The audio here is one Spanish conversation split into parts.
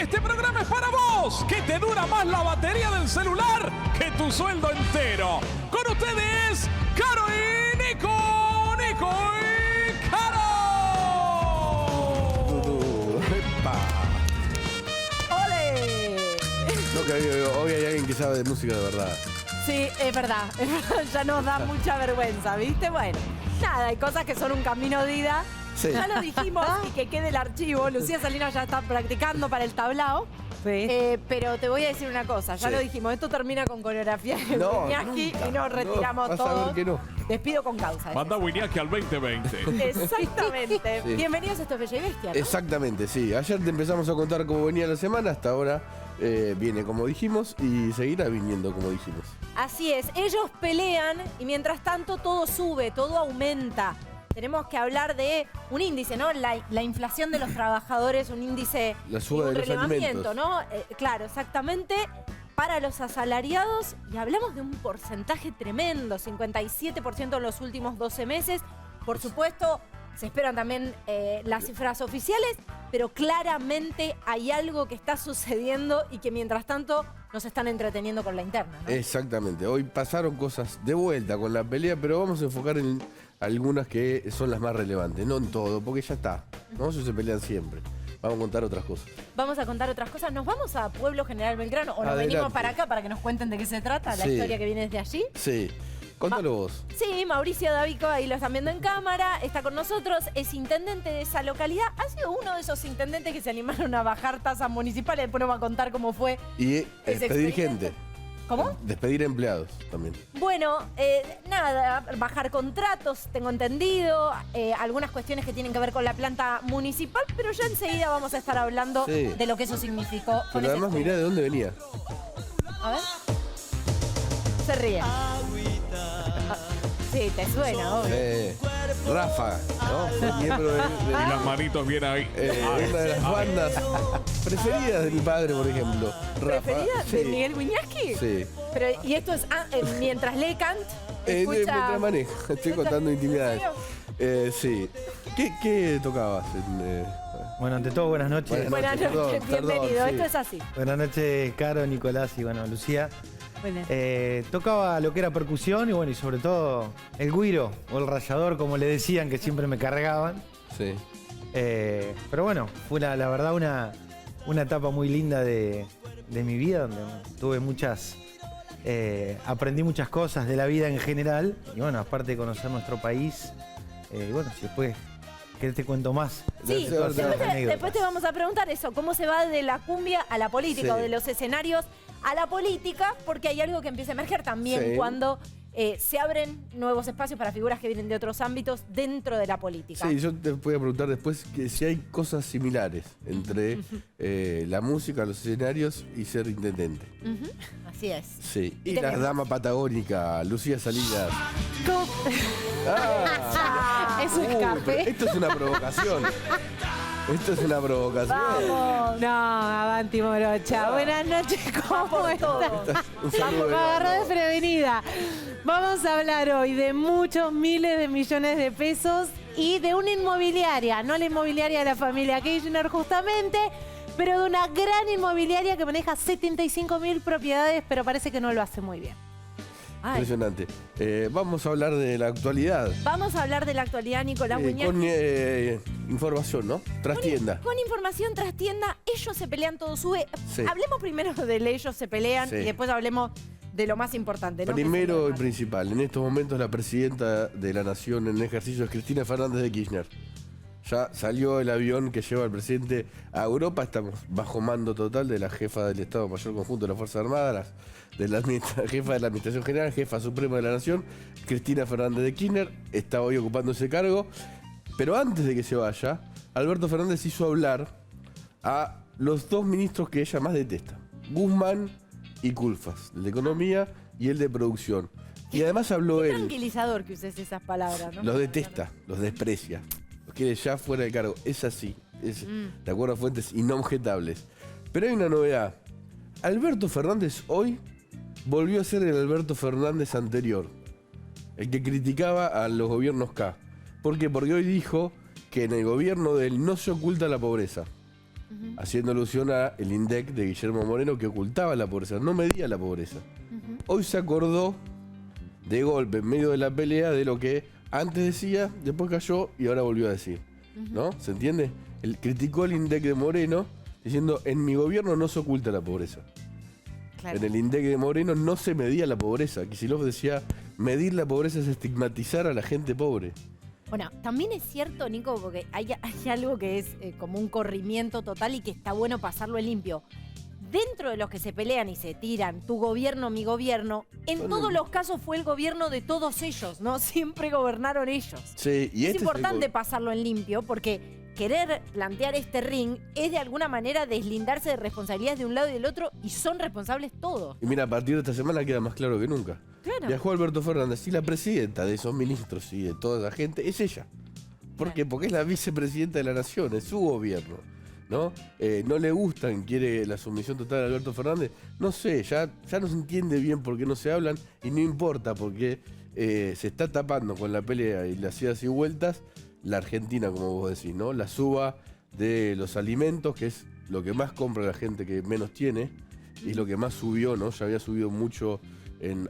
Este programa es para vos, que te dura más la batería del celular que tu sueldo entero. Con ustedes, Caro y Nico. Nico y Caro. ¡Epa! ¡Ole! No, que hoy hay alguien que sabe de música de verdad. Sí, es verdad. Ya nos da mucha vergüenza, ¿viste? Bueno, nada, hay cosas que son un camino de ida. Sí. Ya lo dijimos y que quede el archivo. Lucía Salinas ya está practicando para el tablao. Sí. Pero te voy a decir una cosa, ya Sí. lo dijimos, esto termina con coreografía de No, Winiarski nunca. y nos retiramos No, vas a ver todos. que no. Despido con causa. Manda Winiarski al 2020. Exactamente. Sí. Bienvenidos a Esto es Bella y Bestia, ¿no? Exactamente, sí. Ayer te empezamos a contar cómo venía la semana, hasta ahora viene como dijimos y seguirá viniendo como dijimos. Así es, ellos pelean y mientras tanto todo sube, todo aumenta. Tenemos que hablar de un índice, ¿no? La inflación de los trabajadores, un índice La suba y un de los relevamiento, alimentos. ¿no? Claro, exactamente. Para los asalariados, y hablamos de un porcentaje tremendo, 57% en los últimos 12 meses. Por supuesto, se esperan también las cifras oficiales, pero claramente hay algo que está sucediendo y que mientras tanto nos están entreteniendo con la interna, ¿no? Exactamente. Hoy pasaron cosas de vuelta con la pelea, pero vamos a enfocar en algunas que son las más relevantes. No en todo, porque ya está. ¿No? Ellos se pelean siempre. Vamos a contar otras cosas. Vamos a contar otras cosas. ¿Nos vamos a Pueblo General Belgrano o nos Adelante. venimos para acá para que nos cuenten de qué se trata? La Sí. historia que viene desde allí. Sí. Contalo vos. Sí, Mauricio Davico, ahí lo están viendo en cámara, está con nosotros, es intendente de esa localidad. Ha sido uno de esos intendentes que se animaron a bajar tasas municipales. Después nos va a contar cómo fue. Y esa despedir experiencia. gente. ¿Cómo? Despedir empleados también. Bueno, nada, bajar contratos, tengo entendido, algunas cuestiones que tienen que ver con la planta municipal, pero ya enseguida vamos a estar hablando Sí. de lo que eso significó. con Pero ese además mirá de dónde venía. A ver. Se ríe. Sí, te suena, obvio. Rafa, ¿no? Fue miembro Y las manitos bien ahí. una de las bandas preferidas de mi padre, por ejemplo. Rafa. ¿Preferida de Sí. Miguel Wiñaski? Sí. Pero, y esto es mientras lee Kant, Mientras manejo, estoy contando intimidades. ¿En Sí. ¿Qué tocabas? Bueno, ante todo, buenas noches. Buenas noches, Perdón, bienvenido. sí. Esto es así. Buenas noches, Caro, Nicolás y bueno, Lucía. Bueno. Tocaba lo que era percusión y bueno, y sobre todo el güiro o el rallador, como le decían, que siempre me cargaban. Sí. Pero bueno, fue la verdad una etapa muy linda de mi vida, donde tuve aprendí muchas cosas de la vida en general. Y bueno, aparte de conocer nuestro país, y bueno, si después querés te cuento más. Sí, Después después te- después te vamos a preguntar eso, cómo se va de la cumbia a la política Sí. o de los escenarios a la política, porque hay algo que empieza a emerger también Sí. cuando se abren nuevos espacios para figuras que vienen de otros ámbitos dentro de la política. Sí, yo te voy a preguntar después que si hay cosas similares entre la música, los escenarios y ser intendente. Ujú, así es. Sí. Y Tenemos. la dama patagónica, Lucía Salinas. ¿Cómo? Ah, Es un pero escape. esto es una provocación. Esto es una provocación. No, Avanti Morocha. Buenas noches, ¿cómo estás? Un saludo. Me agarró desprevenida. Vamos a hablar hoy de muchos miles de millones de pesos y de una inmobiliaria, no la inmobiliaria de la familia Kirchner justamente, pero de una gran inmobiliaria que maneja 75.000 propiedades, pero parece que no lo hace muy bien. Ay, Impresionante. Vamos a hablar de la actualidad. vamos a hablar de la actualidad, Nicolás Wiñaski. Con información, ¿no? Trastienda. Con información trastienda, ellos se pelean, todo sube. Sí. Hablemos primero del ellos se pelean Sí. y después hablemos de lo más importante, ¿no? Primero y Que principal, en estos momentos la presidenta de la Nación en ejercicio es Cristina Fernández de Kirchner. Ya salió el avión que lleva al presidente a Europa, estamos bajo mando total de la jefa del Estado Mayor Conjunto de las Fuerzas Armadas, de la jefa de la Administración General, jefa suprema de la Nación, Cristina Fernández de Kirchner, está hoy ocupando ese cargo. Pero antes de que se vaya, Alberto Fernández hizo hablar a los dos ministros que ella más detesta, Guzmán y Culfas, el de Economía y el de Producción. Y además habló Qué él. tranquilizador que uses esas palabras, ¿no? Los detesta, los desprecia, los quiere ya fuera de cargo. Es así, es de acuerdo a fuentes inobjetables. Pero hay una novedad. Alberto Fernández hoy volvió a ser el Alberto Fernández anterior, el que criticaba a los gobiernos K. ¿Por qué? Porque hoy dijo que en el gobierno de él no se oculta la pobreza. haciendo alusión al INDEC de Guillermo Moreno que ocultaba la pobreza, no medía la pobreza. Hoy se acordó de golpe, en medio de la pelea, de lo que antes decía, después cayó y ahora volvió a decir. ¿No? ¿Se entiende? Él criticó el INDEC de Moreno diciendo, en mi gobierno no se oculta la pobreza. Claro. En el INDEC de Moreno no se medía la pobreza. Kicillof decía, medir la pobreza es estigmatizar a la gente pobre. Bueno, también es cierto, Nico, porque hay algo que es como un corrimiento total y que está bueno pasarlo en limpio. Dentro de los que se pelean y se tiran, tu gobierno, mi gobierno, en todos los casos fue el gobierno de todos ellos, ¿no? Siempre gobernaron ellos. Sí, y es importante pasarlo en limpio porque querer plantear este ring es de alguna manera deslindarse de responsabilidades de un lado y del otro y son responsables todos. Y mira, a partir de esta semana queda más claro que nunca. Claro. Viajó Alberto Fernández y la presidenta de esos ministros y de toda esa gente es ella. ¿Por qué? Porque es la vicepresidenta de la nación, es su gobierno. ¿No? No le gustan, quiere la sumisión total de Alberto Fernández. No sé, ya no se entiende bien por qué no se hablan y no importa porque se está tapando con la pelea y las idas y vueltas la Argentina, como vos decís, ¿no? La suba de los alimentos, que es lo que más compra la gente que menos tiene y lo que más subió, ¿no? Ya había subido mucho en...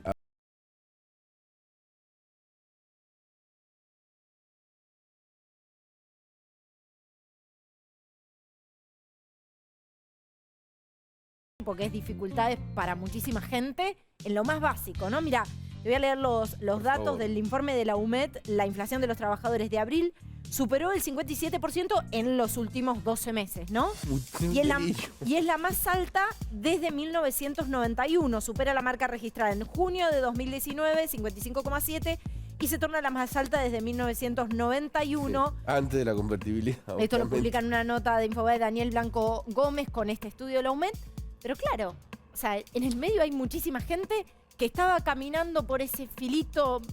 Porque es dificultades para muchísima gente en lo más básico, ¿no? Mira, te voy a leer los datos del informe de la UMED. La inflación de los trabajadores de abril superó el 57% en los últimos 12 meses, ¿no? Y es la más alta desde 1991. Supera la marca registrada en junio de 2019, 55,7%. Y se torna la más alta desde 1991. Sí, antes de la convertibilidad. Esto lo publica en una nota de Infobae Daniel Blanco Gómez con este estudio de la UMED. Pero claro, o sea, en el medio hay muchísima gente que estaba caminando por ese filito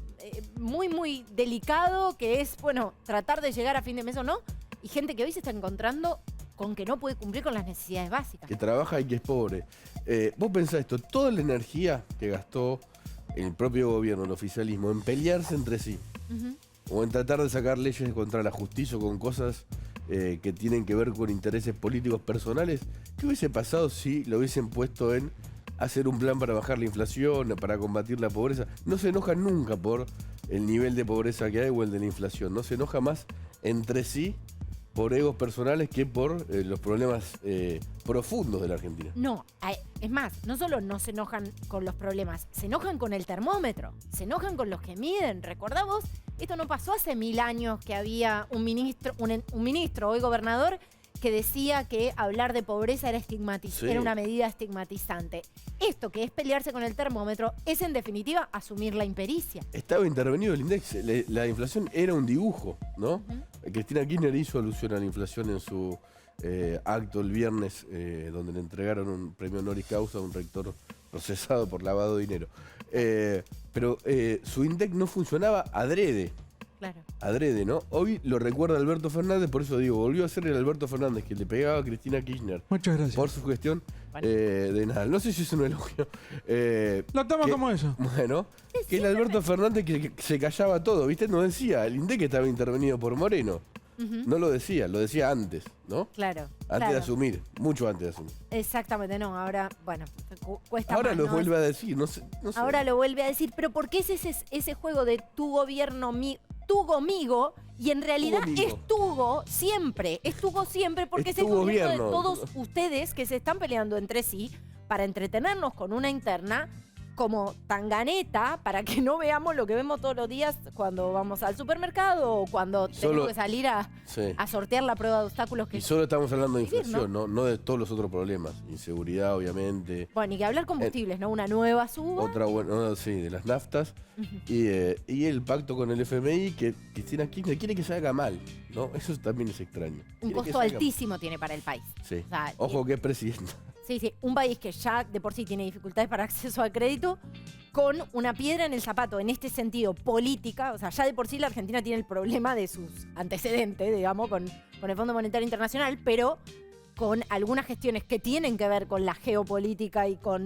muy, muy delicado que es, bueno, tratar de llegar a fin de mes o no. Y gente que hoy se está encontrando con que no puede cumplir con las necesidades básicas. Que trabaja y que es pobre. Vos pensás esto, toda la energía que gastó el propio gobierno, el oficialismo, en pelearse entre sí, o en tratar de sacar leyes contra la justicia o con cosas que tienen que ver con intereses políticos personales, ¿qué hubiese pasado si lo hubiesen puesto en hacer un plan para bajar la inflación, para combatir la pobreza? No se enojan nunca por el nivel de pobreza que hay o el de la inflación, no se enoja más entre sí por egos personales que por los problemas profundos de la Argentina. No, es más, no solo no se enojan con los problemas, se enojan con el termómetro, se enojan con los que miden. ¿Recordá vos? Esto no pasó hace 1000 años que había un ministro, hoy gobernador, que decía que hablar de pobreza era era una medida estigmatizante. Esto que es pelearse con el termómetro es en definitiva asumir la impericia. Estaba intervenido el INDEC, la inflación era un dibujo, ¿no? Cristina Kirchner hizo alusión a la inflación en su acto el viernes, donde le entregaron un premio honoris causa a un rector procesado por lavado de dinero. Pero su INDEC no funcionaba adrede. Claro. Adrede, ¿no? Hoy lo recuerda Alberto Fernández, por eso digo, volvió a ser el Alberto Fernández que le pegaba a Cristina Kirchner. Muchas gracias. Por su gestión de nada. No sé si es un elogio. Lo toma como eso. Bueno, que el Alberto Fernández que se callaba todo, ¿viste? No decía, el INDEC estaba intervenido por Moreno. No lo decía antes, ¿no? Claro. Antes de asumir, mucho antes de asumir. Exactamente, no, ahora, bueno, cuesta ahora más, lo ¿no? vuelve a decir, no sé. Ahora lo vuelve a decir, pero ¿por qué es ese juego de tu gobierno, tugo-migo? Y en realidad es tugo siempre porque es el gobierno de todos ustedes que se están peleando entre sí para entretenernos con una interna como tanganeta para que no veamos lo que vemos todos los días cuando vamos al supermercado o cuando tenemos que salir a sortear la prueba de obstáculos que... Y solo estamos hablando de vivir, inflación, ¿no? De todos los otros problemas. Inseguridad, obviamente. Bueno, y que hablar combustibles, ¿no? Una nueva suba. Otra buena, sí, de las naftas. Y el pacto con el FMI que Cristina Kirchner quiere que se haga mal, ¿no? Eso también es extraño. Un costo altísimo tiene para el país. Sí. O sea, ojo que es presidenta. Sí, un país que ya de por sí tiene dificultades para acceso al crédito, con una piedra en el zapato, en este sentido, política. O sea, ya de por sí la Argentina tiene el problema de sus antecedentes, digamos, con el Fondo Monetario Internacional, pero con algunas gestiones que tienen que ver con la geopolítica y con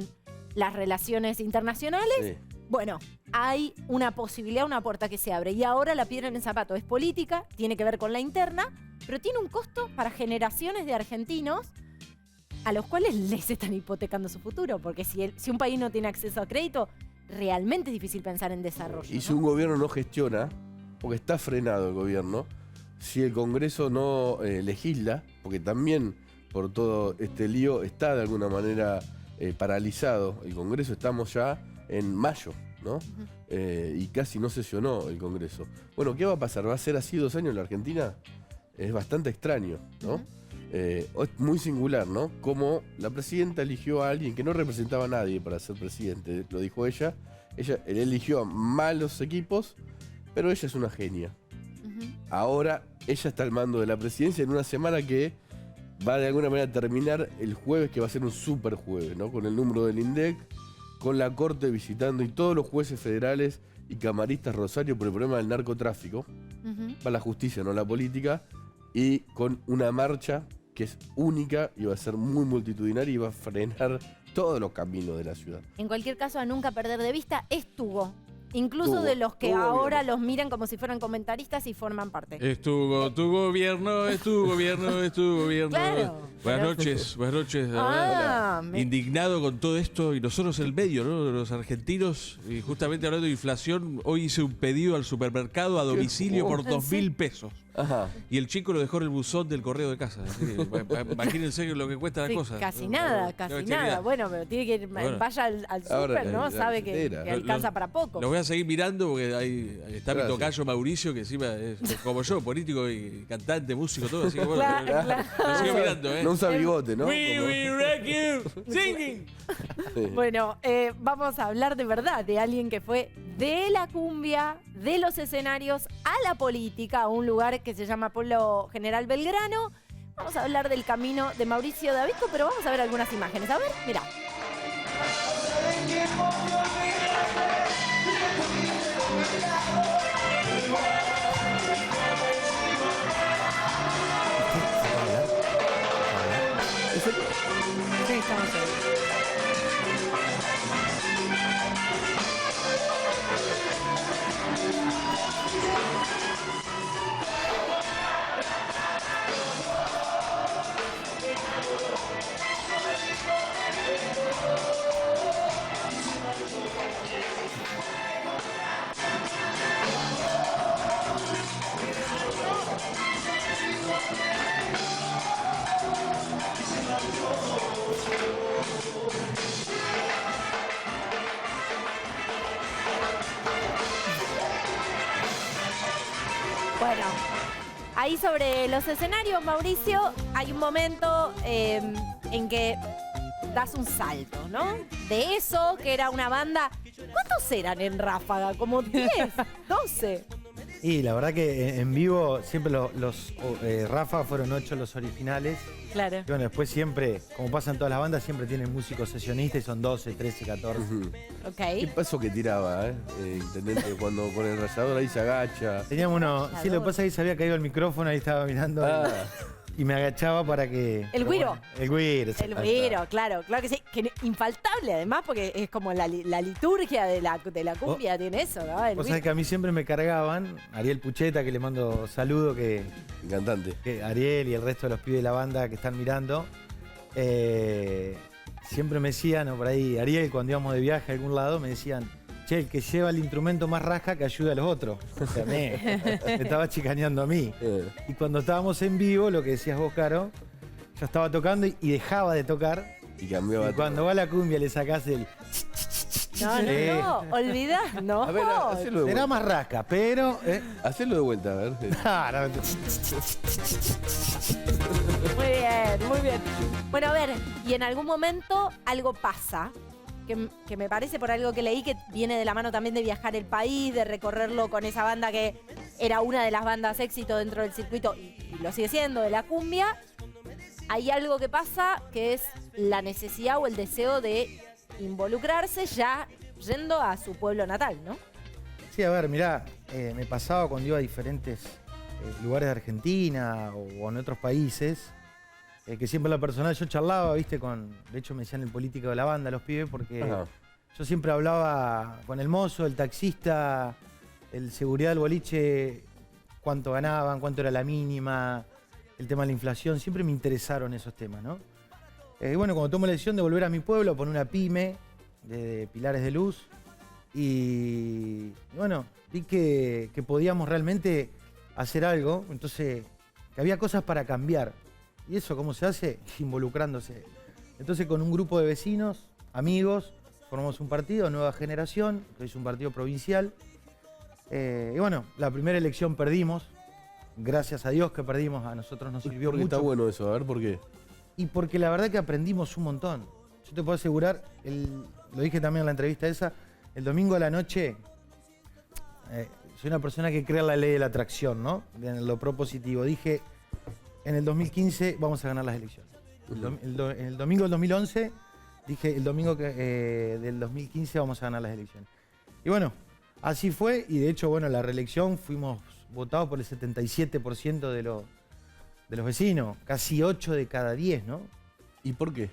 las relaciones internacionales. Sí. Bueno, hay una posibilidad, una puerta que se abre. Y ahora la piedra en el zapato es política, tiene que ver con la interna, pero tiene un costo para generaciones de argentinos a los cuales les están hipotecando su futuro, porque si un país no tiene acceso a crédito, realmente es difícil pensar en desarrollo. Y si ¿no? un gobierno no gestiona, porque está frenado el gobierno, si el Congreso no legisla, porque también por todo este lío está de alguna manera paralizado el Congreso, estamos ya en mayo, ¿no? Y casi no sesionó el Congreso. Bueno, ¿qué va a pasar? ¿Va a ser así 2 años en la Argentina? Es bastante extraño, ¿no? Es muy singular, ¿no? Como la presidenta eligió a alguien que no representaba a nadie para ser presidente, lo dijo ella. Él eligió a malos equipos, pero ella es una genia. Ahora ella está al mando de la presidencia en una semana que va de alguna manera a terminar el jueves, que va a ser un super jueves, ¿no? Con el número del INDEC, con la Corte visitando y todos los jueces federales y camaristas Rosario por el problema del narcotráfico. Va la justicia, no la política, y con una marcha que es única y va a ser muy multitudinaria y va a frenar todos los caminos de la ciudad. En cualquier caso, a nunca perder de vista, estuvo. Incluso Tuvo, de los que tuvo ahora gobierno. los miran como si fueran comentaristas y forman parte. Estuvo tu gobierno, es tu gobierno, es tu gobierno. Claro. Buenas noches, buenas noches. Indignado con todo esto y nosotros el medio, ¿no? Los argentinos, y justamente hablando de inflación, hoy hice un pedido al supermercado a domicilio por 2.000 pesos. Ajá. Y el chico lo dejó en el buzón del correo de casa. Así que, imagínense lo que cuesta Sí, la cosa. casi nada, casi nada. Bueno, pero tiene que ir, Bueno. vaya al Ahora, súper, ¿no? la Sabe que billetera. alcanza para poco. Los voy a seguir mirando porque ahí está mi Gracias. tocayo Mauricio, que encima es como yo, político y cantante, músico, todo. Así que bueno, Claro. lo sigo mirando, ¿eh? No usa bigote, ¿no? We Como- will rock you, singing. Sí. Bueno, vamos a hablar de verdad de alguien que fue de la cumbia, de los escenarios, a la política, a un lugar que se llama Pueblo General Belgrano. Vamos a hablar del camino de Mauricio Davisco, pero vamos a ver algunas imágenes. A ver, mira. Sí, estamos ahí. Bueno, ahí sobre los escenarios, Mauricio, hay un momento en que das un salto, ¿no? De eso, que era una banda... ¿Cuántos eran en Ráfaga? ¿Como 10? ¿12? Y la verdad que en vivo siempre los Rafa fueron 8 los originales. Claro. Y bueno, después siempre, como pasa en todas las bandas, siempre tienen músicos sesionistas y son 12, 13, 14. ¿Qué Ok. paso que tiraba, intendente, cuando con el rayador ahí se agacha? Teníamos uno, sí, lo que pasa es que se había caído el micrófono, ahí estaba mirando Ah, y me agachaba para que... El pero güiro. bueno, el güiro. El güiro, claro que sí. Que infaltable además, porque es como la liturgia de la cumbia, tiene eso, ¿no? El Vos sabés güiro. que a mí siempre me cargaban, Ariel Pucheta, que le mando saludo, que cantante. Ariel y el resto de los pibes de la banda que están mirando, siempre me decían, o por ahí, Ariel, cuando íbamos de viaje a algún lado, me decían, che, el que lleva el instrumento más rasca que ayuda a los otros. O sea, me estaba chicaneando a mí. Y cuando estábamos en vivo, lo que decías vos, Caro, yo estaba tocando y dejaba de tocar. Y cambiaba Y cuando va la cumbia le sacás el... No, olvidá, no. A ver, hacelo de Será vuelta. más rasca, pero... Hacelo de vuelta, a ver. Ah, no, Muy bien, muy bien. Bueno, a ver, y en algún momento algo pasa, que me parece por algo que leí que viene de la mano también de viajar el país, de recorrerlo con esa banda que era una de las bandas éxito dentro del circuito y lo sigue siendo, de la cumbia. Hay algo que pasa que es la necesidad o el deseo de involucrarse ya yendo a su pueblo natal, ¿no? Sí, a ver, mirá, me pasaba cuando iba a diferentes lugares de Argentina o en otros países, que siempre la personal yo charlaba, viste, de hecho me decían el político de la banda, los pibes, porque Ajá. yo siempre hablaba con el mozo, el taxista, el seguridad del boliche, cuánto ganaban, cuánto era la mínima, el tema de la inflación, siempre me interesaron esos temas, ¿no? Y bueno, cuando tomo la decisión de volver a mi pueblo, poner una pyme de pilares de luz, y bueno, vi que podíamos realmente hacer algo, entonces que había cosas para cambiar. ¿Y eso cómo se hace? Involucrándose. Entonces con un grupo de vecinos, amigos, formamos un partido, Nueva Generación, que es un partido provincial. Y bueno, la primera elección perdimos. Gracias a Dios que perdimos, a nosotros nos sirvió Porque mucho. está bueno eso, a ver por qué. Y porque la verdad que aprendimos un montón. Yo te puedo asegurar, lo dije también en la entrevista esa, el domingo a la noche, soy una persona que cree en la ley de la atracción, ¿no? En lo propositivo. Dije, en el 2015 vamos a ganar las elecciones. En el domingo del 2011, dije, el domingo del 2015 vamos a ganar las elecciones. Y bueno, así fue, y de hecho, bueno, la reelección fuimos votados por el 77% de los vecinos, casi 8 de cada 10, ¿no? ¿Y por qué?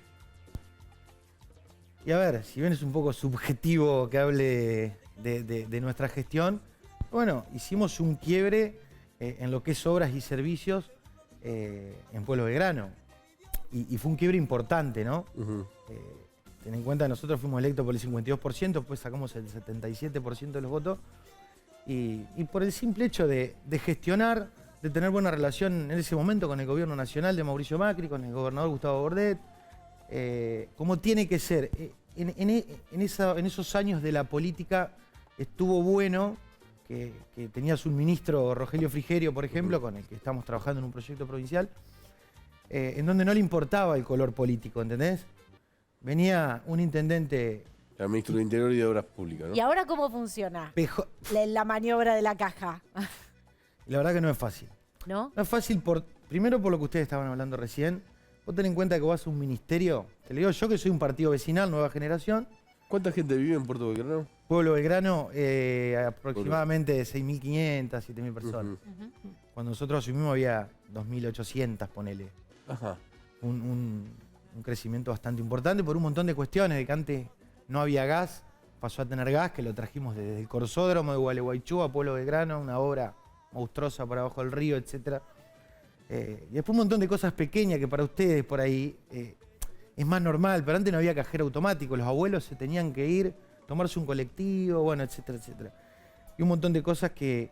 Y a ver, si bien es un poco subjetivo que hable de nuestra gestión, bueno, hicimos un quiebre en lo que es obras y servicios en Pueblo Belgrano. Y fue un quiebre importante, ¿no? Ten en cuenta que nosotros fuimos electos por el 52%, después sacamos el 77% de los votos. Y por el simple hecho de gestionar, de tener buena relación en ese momento con el gobierno nacional de Mauricio Macri, con el gobernador Gustavo Bordet, como tiene que ser. En esos años de la política estuvo bueno que tenías un ministro, Rogelio Frigerio, por ejemplo, con el que estamos trabajando en un proyecto provincial, en donde no le importaba el color político, ¿entendés? Venía un intendente... El ministro de Interior y de Obras Públicas, ¿no? ¿Y ahora cómo funciona la maniobra de la caja? La verdad que no es fácil. ¿No? No es fácil, primero por lo que ustedes estaban hablando recién. Vos ten en cuenta que vas a un ministerio, te lo digo yo que soy un partido vecinal, Nueva Generación. ¿Cuánta gente vive en Puerto Belgrano? Pueblo Belgrano, aproximadamente 6.500, 7.000 personas. Cuando nosotros asumimos había 2.800, ponele. Ajá. Un crecimiento bastante importante por un montón de cuestiones, de que antes no había gas, pasó a tener gas, que lo trajimos desde el Corsódromo de Gualeguaychú a Pueblo Belgrano, una obra monstruosa por abajo del río, etc. Y después un montón de cosas pequeñas que para ustedes por ahí es más normal, pero antes no había cajero automático, los abuelos se tenían que ir, tomarse un colectivo, bueno, etcétera, etcétera. Y un montón de cosas que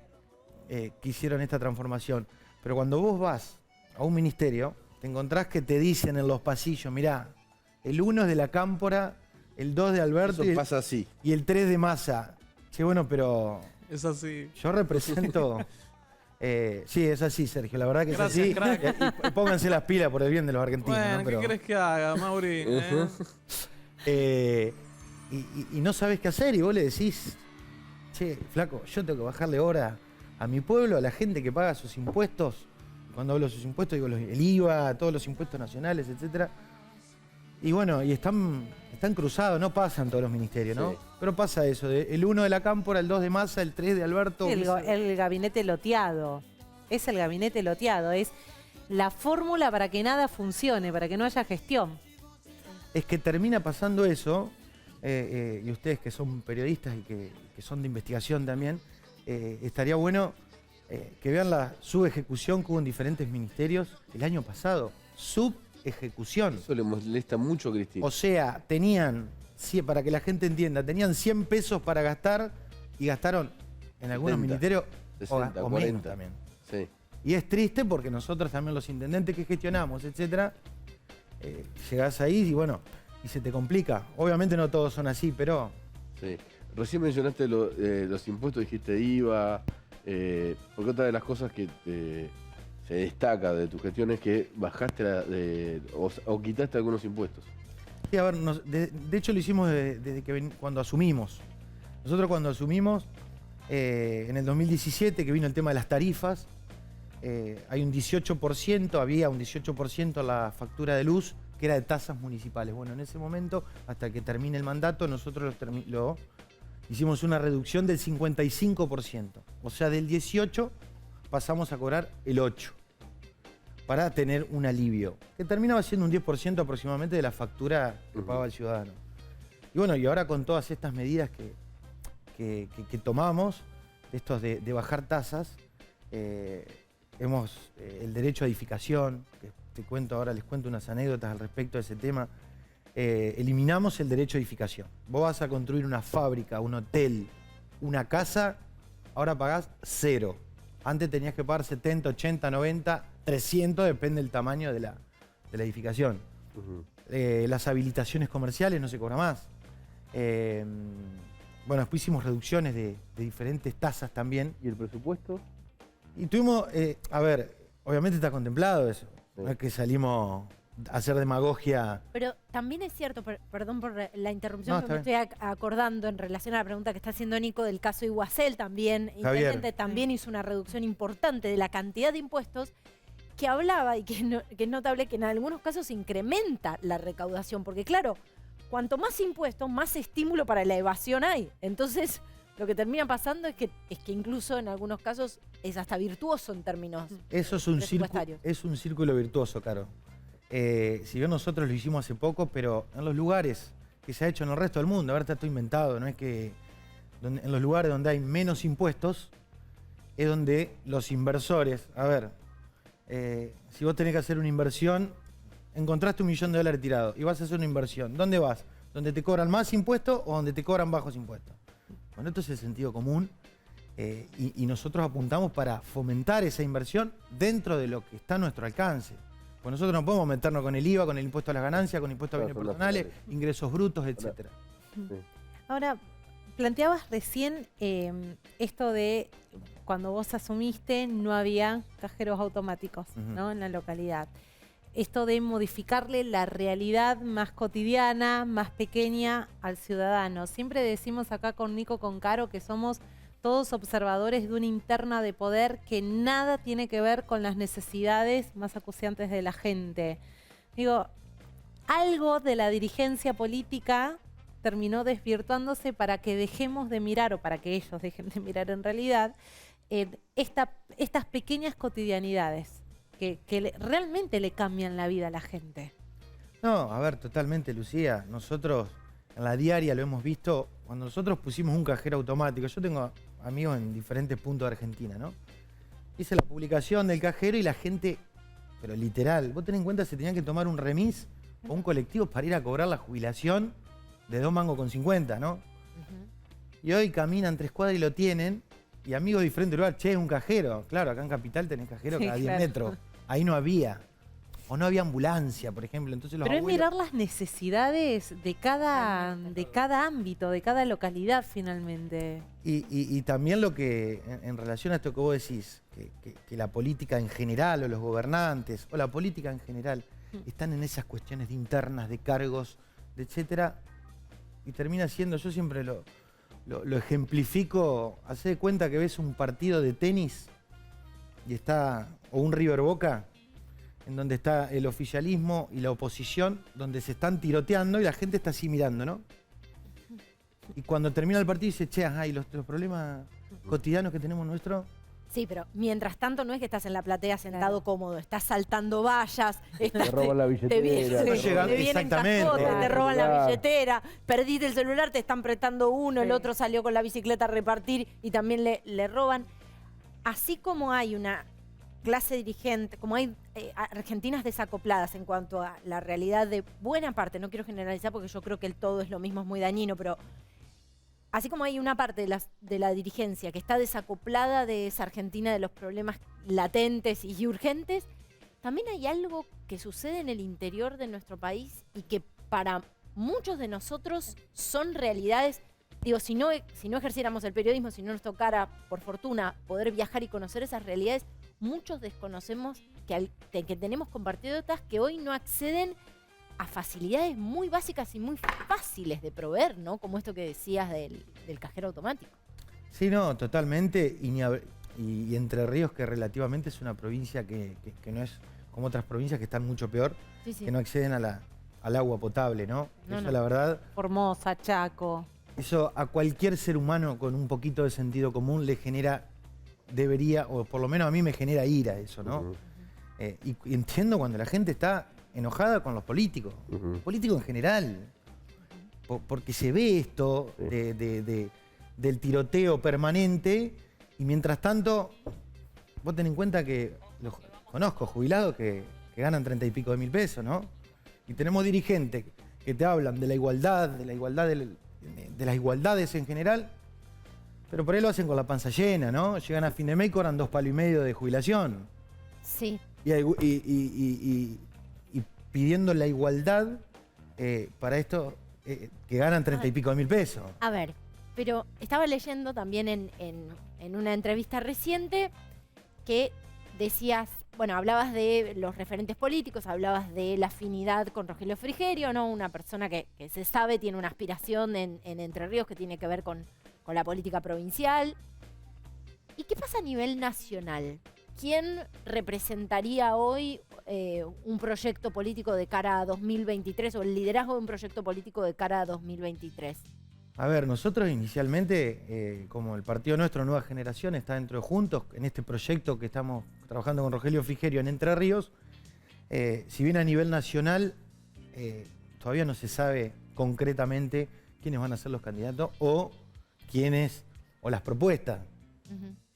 hicieron esta transformación. Pero cuando vos vas a un ministerio, te encontrás que te dicen en los pasillos, mirá, el 1 es de la Cámpora, el 2 de Alberto Eso pasa así. y el 3 de Massa. Che, bueno, pero Es así. yo represento... sí, es así, Sergio, la verdad que Gracias, es así. crack. Y pónganse las pilas por el bien de los argentinos. Bueno, ¿no? Pero, ¿qué querés que haga, Mauri? y no sabes qué hacer y vos le decís, che, flaco, yo tengo que bajarle hora a mi pueblo, a la gente que paga sus impuestos. Cuando hablo de sus impuestos digo el IVA, todos los impuestos nacionales, etcétera. Y bueno, y están cruzados, no pasan todos los ministerios, ¿no? Sí. Pero pasa eso, el 1 de la Cámpora, el 2 de Massa, el 3 de Alberto. El gabinete loteado. Es el gabinete loteado. Es la fórmula para que nada funcione, para que no haya gestión. Es que termina pasando eso, y ustedes que son periodistas y que son de investigación también, estaría bueno que vean la subejecución que hubo en diferentes ministerios el año pasado. Subejecución. Eso le molesta mucho a Cristina. O sea, tenían, para que la gente entienda, tenían 100 pesos para gastar y gastaron en algunos 70, ministerios 60, o 40 menos también. Sí. Y es triste porque nosotros también los intendentes que gestionamos, etcétera, llegás ahí y bueno, y se te complica. Obviamente no todos son así, pero... Sí. Recién mencionaste los impuestos, dijiste IVA, porque otra de las cosas que se destaca de tu gestión es que bajaste o quitaste algunos impuestos. Sí, a ver, de hecho lo hicimos desde que cuando asumimos. Nosotros cuando asumimos, en el 2017, que vino el tema de las tarifas, hay un 18%, había un 18% en la factura de luz que era de tasas municipales. Bueno, en ese momento, hasta que termine el mandato, nosotros hicimos una reducción del 55%. O sea, del 18% pasamos a cobrar el 8%, para tener un alivio, que terminaba siendo un 10% aproximadamente de la factura que pagaba el ciudadano. Y bueno, y ahora con todas estas medidas que tomamos, estos de bajar tasas, el derecho a edificación, que les cuento unas anécdotas al respecto de ese tema. Eliminamos el derecho a edificación. Vos vas a construir una fábrica, un hotel, una casa, ahora pagás 0. Antes tenías que pagar 70, 80, 90, 300, depende del tamaño de la edificación. Las habilitaciones comerciales no se cobra más. Bueno, después hicimos reducciones de diferentes tasas también. ¿Y el presupuesto? Y tuvimos, a ver, obviamente está contemplado eso. Sí. No es que salimos a hacer demagogia. Pero también es cierto, perdón por la interrupción, pero me estoy acordando en relación a la pregunta que está haciendo Nico del caso Iguacel también. Intendente también hizo una reducción importante de la cantidad de impuestos que hablaba y que es notable que en algunos casos incrementa la recaudación. Porque claro, cuanto más impuestos, más estímulo para la evasión hay. Entonces, lo que termina pasando es que incluso en algunos casos es hasta virtuoso en términos presupuestarios. Es un círculo virtuoso, Caro. Si bien nosotros lo hicimos hace poco, pero en los lugares que se ha hecho en el resto del mundo, a ver, está todo inventado, no es que en los lugares donde hay menos impuestos es donde los inversores, a ver, si vos tenés que hacer una inversión, encontraste $1 millón tirado y vas a hacer una inversión, ¿dónde vas? ¿Donde te cobran más impuestos o donde te cobran bajos impuestos? Bueno, esto es el sentido común y nosotros apuntamos para fomentar esa inversión dentro de lo que está a nuestro alcance. Pues nosotros no podemos meternos con el IVA, con el impuesto a las ganancias, con el impuesto a bienes personales, ingresos brutos, etc. Sí. Ahora, planteabas recién esto de cuando vos asumiste no había cajeros automáticos, ¿no? En la localidad. Esto de modificarle la realidad más cotidiana, más pequeña al ciudadano. Siempre decimos acá con Nico, con Caro, que somos todos observadores de una interna de poder que nada tiene que ver con las necesidades más acuciantes de la gente. Digo, algo de la dirigencia política terminó desvirtuándose para que dejemos de mirar, o para que ellos dejen de mirar en realidad, estas pequeñas cotidianidades que realmente le cambian la vida a la gente. No, a ver, totalmente, Lucía. Nosotros en la diaria lo hemos visto. Cuando nosotros pusimos un cajero automático, yo tengo amigos en diferentes puntos de Argentina, ¿no? Hice la publicación del cajero y la gente, pero literal, vos tenés en cuenta que se tenían que tomar un remis o un colectivo para ir a cobrar la jubilación de 2,50 mangos, ¿no? Y hoy caminan 3 cuadras y lo tienen, y amigos de diferentes lugares, che, un cajero. Claro, acá en Capital tenés cajero cada 10 metros. Ahí no había. O no había ambulancia, por ejemplo. Entonces Pero es mirar las necesidades de cada ámbito, de cada localidad, finalmente. Y también lo que, en relación a esto que vos decís, que la política en general, o los gobernantes, o la política en general, están en esas cuestiones de internas, de cargos, de etcétera, y termina siendo, yo siempre lo ejemplifico, hacé de cuenta que ves un partido de tenis y está, o un River Boca, en donde está el oficialismo y la oposición, donde se están tiroteando y la gente está así mirando, ¿no? Y cuando termina el partido dice, che, ajá, ¿y los problemas cotidianos que tenemos nuestros? Sí, pero mientras tanto no es que estás en la platea sentado cómodo, estás saltando vallas, te roban la billetera. Te vienen cascotes, te roban la billetera, perdiste el celular, te están prestando uno, el otro salió con la bicicleta a repartir y también le roban. Así como hay una clase dirigente, como hay argentinas desacopladas en cuanto a la realidad de buena parte, no quiero generalizar porque yo creo que el todo es lo mismo, es muy dañino, pero así como hay una parte de la dirigencia que está desacoplada de esa Argentina de los problemas latentes y urgentes, también hay algo que sucede en el interior de nuestro país y que para muchos de nosotros son realidades. Digo, si no ejerciéramos el periodismo, si no nos tocara, por fortuna, poder viajar y conocer esas realidades, muchos desconocemos que tenemos compatriotas que hoy no acceden a facilidades muy básicas y muy fáciles de proveer, ¿no? Como esto que decías del cajero automático. Sí, no, totalmente. Y Entre Ríos, que relativamente es una provincia que no es como otras provincias que están mucho peor, que no acceden al agua potable, ¿no? Eso, la verdad... Formosa, Chaco. Eso a cualquier ser humano con un poquito de sentido común le genera, o por lo menos a mí me genera ira eso, ¿no? Y entiendo cuando la gente está enojada con los políticos, políticos en general, porque se ve esto del tiroteo permanente y mientras tanto vos ten en cuenta que conozco jubilados que ganan 30 y pico de mil pesos, ¿no? Y tenemos dirigentes que te hablan de la igualdad, de las igualdades en general, pero por ahí lo hacen con la panza llena, ¿no? Llegan a fin de mes y cobran 2,5 palos de jubilación. Sí. Y pidiendo la igualdad para esto que ganan 30 y pico de mil pesos. A ver, pero estaba leyendo también en una entrevista reciente que decías, bueno, hablabas de los referentes políticos, hablabas de la afinidad con Rogelio Frigerio, ¿no? Una persona que se sabe tiene una aspiración en Entre Ríos que tiene que ver con la política provincial. ¿Y qué pasa a nivel nacional? ¿Quién representaría hoy un proyecto político de cara a 2023 o el liderazgo de un proyecto político de cara a 2023? A ver, nosotros inicialmente, como el partido nuestro, Nueva Generación, está dentro de Juntos, en este proyecto que estamos trabajando con Rogelio Frigerio en Entre Ríos, si bien a nivel nacional todavía no se sabe concretamente quiénes van a ser los candidatos o las propuestas.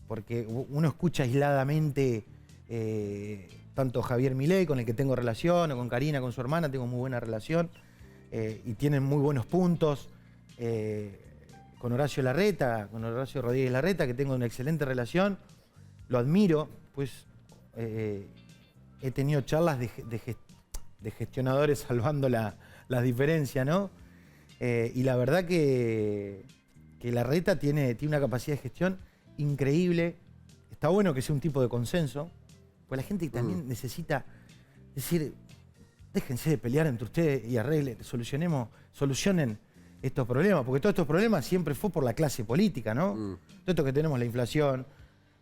Porque uno escucha aisladamente tanto Javier Milei, con el que tengo relación, o con Karina, con su hermana, tengo muy buena relación, y tienen muy buenos puntos. Con Horacio Larreta, con Horacio Rodríguez Larreta, que tengo una excelente relación, lo admiro, pues he tenido charlas de gestionadores salvando las diferencias, ¿no? Y la verdad que Larreta tiene una capacidad de gestión increíble. Está bueno que sea un tipo de consenso, pues la gente también necesita decir, déjense de pelear entre ustedes y solucionen estos problemas, porque todos estos problemas siempre fue por la clase política, ¿no? Todo esto que tenemos, la inflación,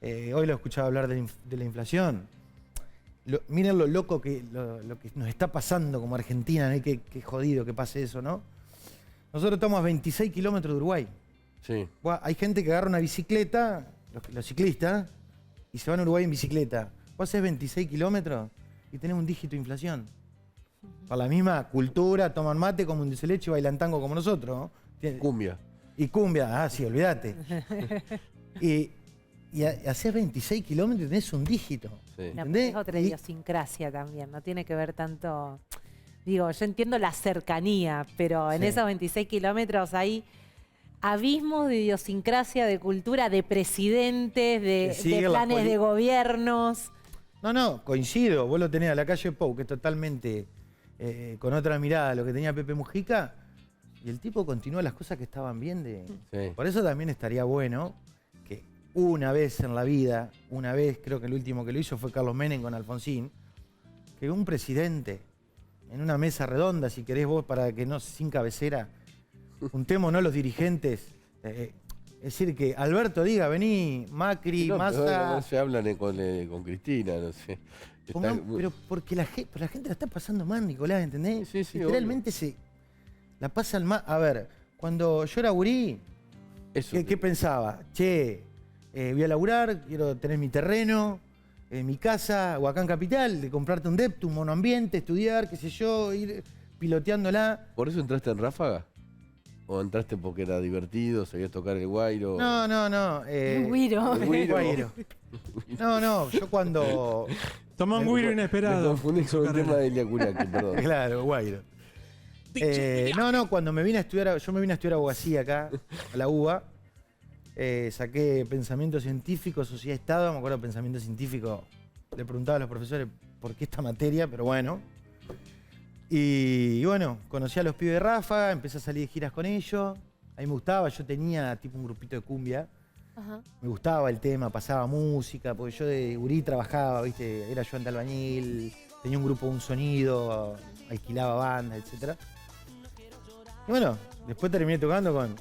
hoy lo he escuchado hablar de la inflación. Miren lo loco lo que nos está pasando como Argentina, ¿no? Qué jodido que pase eso, ¿no? Nosotros estamos a 26 kilómetros de Uruguay. Sí. Hay gente que agarra una bicicleta, los ciclistas, y se van a Uruguay en bicicleta. Vos haces 26 kilómetros y tenés un dígito de inflación. Para la misma cultura, toman mate, comen dulce de leche y bailan tango como nosotros, ¿no? Cumbia. Y cumbia, sí, olvídate. y haces 26 kilómetros y tenés un dígito. Sí. ¿Entendés? Es otra idiosincrasia también, no tiene que ver tanto... Digo, yo entiendo la cercanía, pero en esos 26 kilómetros hay abismos de idiosincrasia, de cultura, de presidentes, de planes de gobiernos. No, coincido. Vos lo tenés a la calle Pou, que es totalmente con otra mirada lo que tenía Pepe Mujica, y el tipo continúa las cosas que estaban bien. Sí. Por eso también estaría bueno que una vez en la vida, creo que el último que lo hizo fue Carlos Menem con Alfonsín, que un presidente en una mesa redonda, si querés vos, para que no, sin cabecera, juntémonos los dirigentes. Es decir, que Alberto diga, vení, Macri, Massa... No se hablan con Cristina, no sé. Pero porque la gente la está pasando mal, Nicolás, ¿entendés? Sí, literalmente la pasan mal. A ver, cuando yo era gurí, ¿qué pensaba? Che, voy a laburar, quiero tener mi terreno, mi casa, o acá en Capital, de comprarte un depto, un monoambiente, estudiar, qué sé yo, ir piloteándola. ¿Por eso entraste en Ráfaga? ¿O entraste porque era divertido, sabías tocar el guairo? No. El güiro. No, yo cuando... Toma un güiro Me inesperado. confundí con el tema de Elia Curaqui, perdón. Claro, guairo. Cuando me vine a estudiar, yo me vine a estudiar abogacía acá, a la UBA. Saqué pensamiento científico, sociedad Estado, me acuerdo pensamiento científico, le preguntaba a los profesores por qué esta materia, pero bueno. Y bueno, conocí a los pibes de Ráfaga, empecé a salir de giras con ellos, a mí me gustaba, yo tenía tipo un grupito de cumbia. Ajá. Me gustaba el tema, pasaba música, porque yo de gurí trabajaba, ¿viste? Era ayudante albañil, tenía un grupo, un sonido, alquilaba bandas, etc. Y bueno, después terminé tocando con...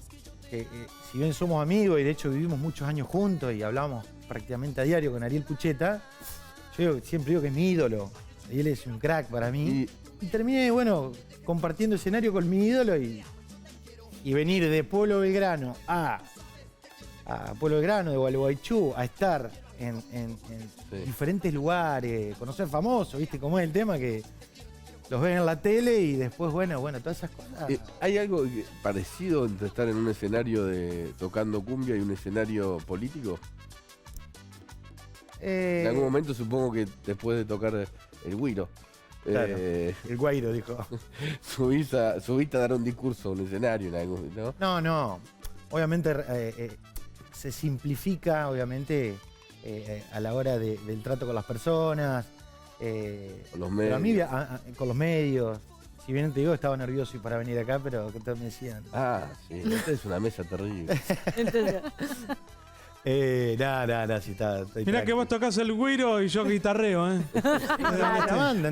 si bien somos amigos y de hecho vivimos muchos años juntos y hablamos prácticamente a diario con Ariel Pucheta, yo siempre digo que es mi ídolo. Y él es un crack para mí. Y terminé, bueno, compartiendo escenario con mi ídolo y venir de Pueblo Belgrano a Pueblo Belgrano, de Gualeguaychú, a estar en diferentes lugares, conocer famosos, ¿viste? Como es el tema que los ven en la tele y después, bueno, todas esas cosas. ¿Hay algo parecido entre estar en un escenario tocando cumbia y un escenario político? En algún momento supongo que después de tocar el güiro, Claro, el guairo dijo. subiste a dar un discurso, un escenario, ¿no? No. Obviamente se simplifica, obviamente, a la hora del trato con las personas. Con los Pero a medios. mí, con los medios. Si bien te digo, estaba nervioso para venir acá, pero que todos me decían. Ah, sí. Esta es una mesa terrible. Entonces, No, sí está. Mirá que vos tocás el güiro y yo guitarreo, ¿eh?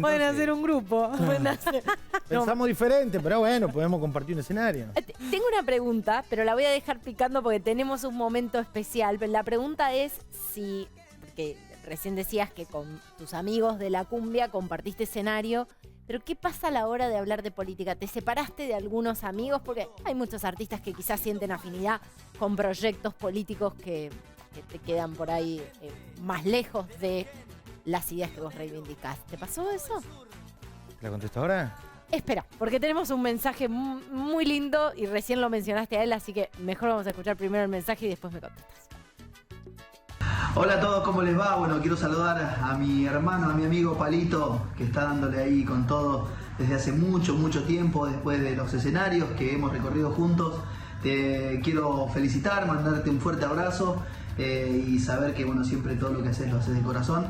Pueden hacer un grupo. pueden hacer- Pensamos diferente, pero bueno, podemos compartir un escenario. Tengo una pregunta, pero la voy a dejar picando porque tenemos un momento especial. Pero la pregunta es si, porque recién decías que con tus amigos de la cumbia compartiste escenario, pero ¿qué pasa a la hora de hablar de política? ¿Te separaste de algunos amigos? Porque hay muchos artistas que quizás sienten afinidad con proyectos políticos que te quedan por ahí más lejos de las ideas que vos reivindicás. ¿Te pasó eso? ¿La contesto ahora? Espera, porque tenemos un mensaje muy lindo y recién lo mencionaste a él, así que mejor vamos a escuchar primero el mensaje y después me contestas. Hola a todos, ¿cómo les va? Bueno, quiero saludar a mi hermano, a mi amigo Palito, que está dándole ahí con todo desde hace mucho tiempo, después de los escenarios que hemos recorrido juntos. Te quiero felicitar, mandarte un fuerte abrazo y saber que bueno, siempre todo lo que haces lo haces de corazón.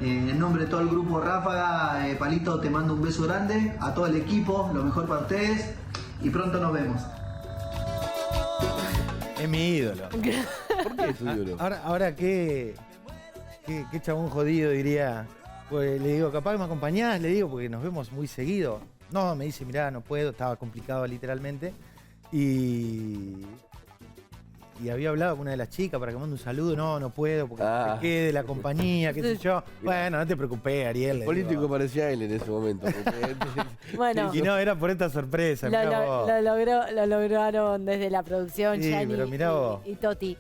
En nombre de todo el grupo Ráfaga, Palito, te mando un beso grande, a todo el equipo, lo mejor para ustedes y pronto nos vemos. Es mi ídolo. ¿Por qué es tu ídolo? Ahora qué chabón jodido diría. Pues le digo, capaz que me acompañás, le digo, porque nos vemos muy seguido. No, me dice, mirá, no puedo, estaba complicado literalmente. Y había hablado con una de las chicas para que mande un saludo. No puedo, porque me quede la compañía, qué sé yo. Bueno, no te preocupes, Ariel. El político parecía él en ese momento. Bueno, Y no, era por esta sorpresa. mirá vos. lo lograron desde la producción, Sí, Gianni pero mirá vos. y Toti.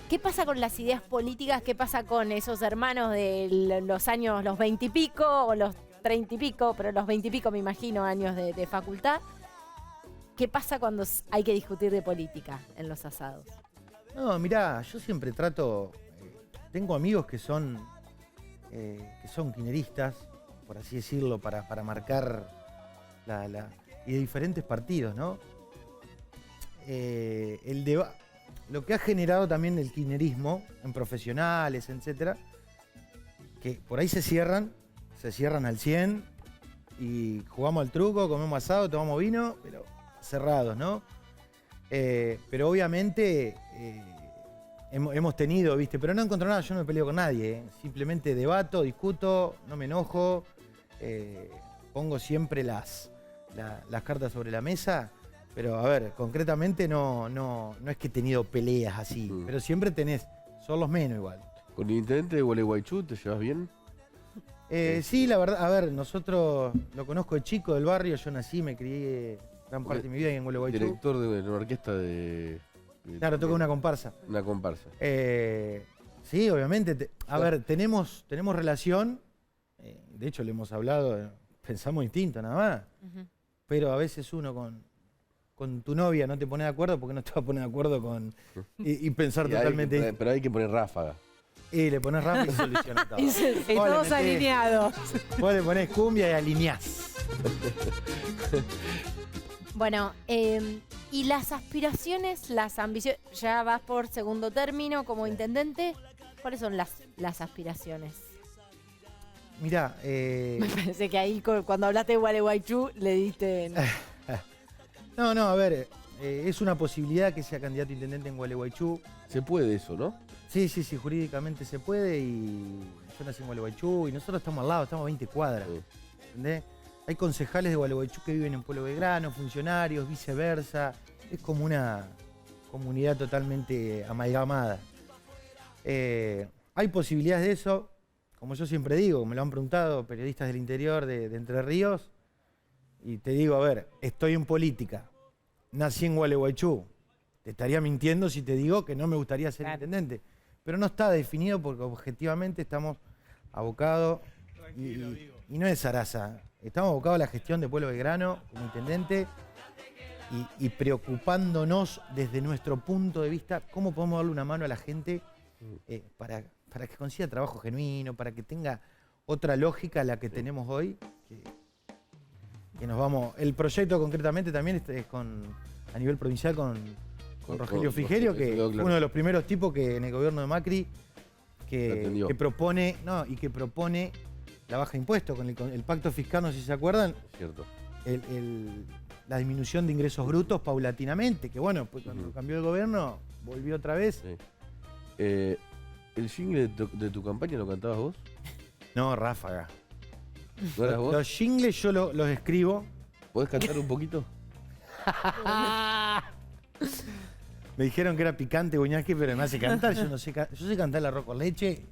¿Qué pasa con las ideas políticas? ¿Qué pasa con esos hermanos de los años, los 20 y pico o los 30 y pico, pero los 20 y pico me imagino, años de facultad? ¿Qué pasa cuando hay que discutir de política en los asados? No, mirá, yo siempre trato. Tengo amigos que son kirchneristas, por así decirlo, para marcar y de diferentes partidos, ¿no? Lo que ha generado también el kirchnerismo en profesionales, etcétera, que por ahí se cierran al 100 y jugamos al truco, comemos asado, tomamos vino, pero cerrados, ¿no? Pero obviamente hemos tenido, ¿viste? Pero no encuentro nada, yo no me peleo con nadie, ¿eh? Simplemente debato, discuto, no me enojo, pongo siempre las cartas sobre la mesa, pero a ver, concretamente no es que he tenido peleas así, pero siempre son los menos igual. ¿Con el intendente de Gualeguaychú te llevas bien? Sí, la verdad, a ver, nosotros lo conozco de chico del barrio, yo nací, me crié gran parte de mi vida en Gualeguaychú. Director de una orquesta de Claro, toca una comparsa. Una comparsa. Sí, obviamente. A ver, tenemos relación. De hecho, le hemos hablado, pensamos distinto nada más. Pero a veces uno con tu novia no te pone de acuerdo porque no te va a poner de acuerdo con y pensar totalmente. Pero hay que poner ráfaga. Y le pones rápido y soluciona todo. Y todos alineados. Vos le ponés cumbia y alineás. Bueno, y las aspiraciones, las ambiciones, ya vas por segundo término como intendente, ¿cuáles son las aspiraciones? Mirá, Me parece que ahí cuando hablaste de Gualeguaychú le diste... No, a ver, es una posibilidad que sea candidato a intendente en Gualeguaychú. Se puede eso, ¿no? Sí, jurídicamente se puede y yo nací en Gualeguaychú y nosotros estamos al lado, estamos a 20 cuadras. ¿Entendés? Hay concejales de Gualeguaychú que viven en Pueblo Belgrano, funcionarios, viceversa. Es como una comunidad totalmente amalgamada. Hay posibilidades de eso, como yo siempre digo, me lo han preguntado periodistas del interior de Entre Ríos, y te digo, a ver, estoy en política, nací en Gualeguaychú, te estaría mintiendo si te digo que no me gustaría ser intendente, pero no está definido porque objetivamente estamos abocados, y no es zaraza, estamos abocados a la gestión de Pueblo Belgrano como intendente y preocupándonos desde nuestro punto de vista cómo podemos darle una mano a la gente para que consiga trabajo genuino, para que tenga otra lógica a la que tenemos hoy, que nos vamos. El proyecto concretamente también es a nivel provincial con Rogelio Frigerio, que claro. fue uno de los primeros tipos que en el gobierno de Macri que propone la baja de impuestos, con el pacto fiscal, no sé si se acuerdan. Cierto. La disminución de ingresos brutos paulatinamente, que bueno, pues cuando cambió el gobierno, volvió otra vez. Sí. ¿El jingle de tu campaña lo cantabas vos? No, Ráfaga. ¿No eras vos? Los jingles yo los escribo. ¿Podés cantar un poquito? Me dijeron que era picante Guñasqui, pero me hace cantar. Yo sé cantar el arroz con leche.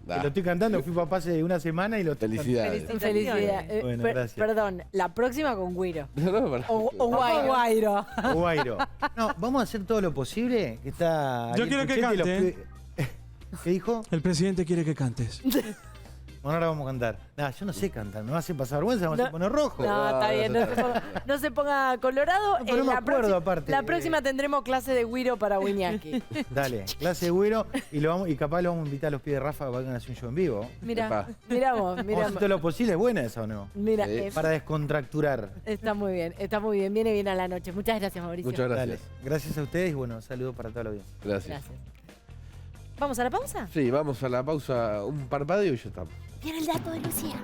Lo estoy cantando, fui papá hace una semana y lo estoy Felicidades. Felicidades. Bueno, gracias. Perdón, la próxima con Guiro. No, para. O Guairo. Guairo. No, vamos a hacer todo lo posible. Que está Yo quiero que cante. ¿Qué dijo? El presidente quiere que cantes. Bueno, ahora vamos a cantar. Nah, yo no sé cantar, me va a hacer pasar vergüenza, me va a hacer poner rojo. No, está bien, no se ponga colorado. No, pero no me acuerdo, aparte. La próxima tendremos clase de Guiro para Guiñaki. Dale, clase de güiro y capaz lo vamos a invitar a los pies de Rafa para que hagan un show en vivo. Miramos. Vamos a hacer todo lo posible, ¿es buena esa o no? Mira, Sí. Para descontracturar. está muy bien, viene bien a la noche. Muchas gracias, Mauricio. Muchas gracias. Dale. Gracias a ustedes y bueno, saludos para toda la audiencia. Gracias. Gracias. ¿Vamos a la pausa? Sí, vamos a la pausa, un parpadeo y ya estamos. Viene el dato de Lucía.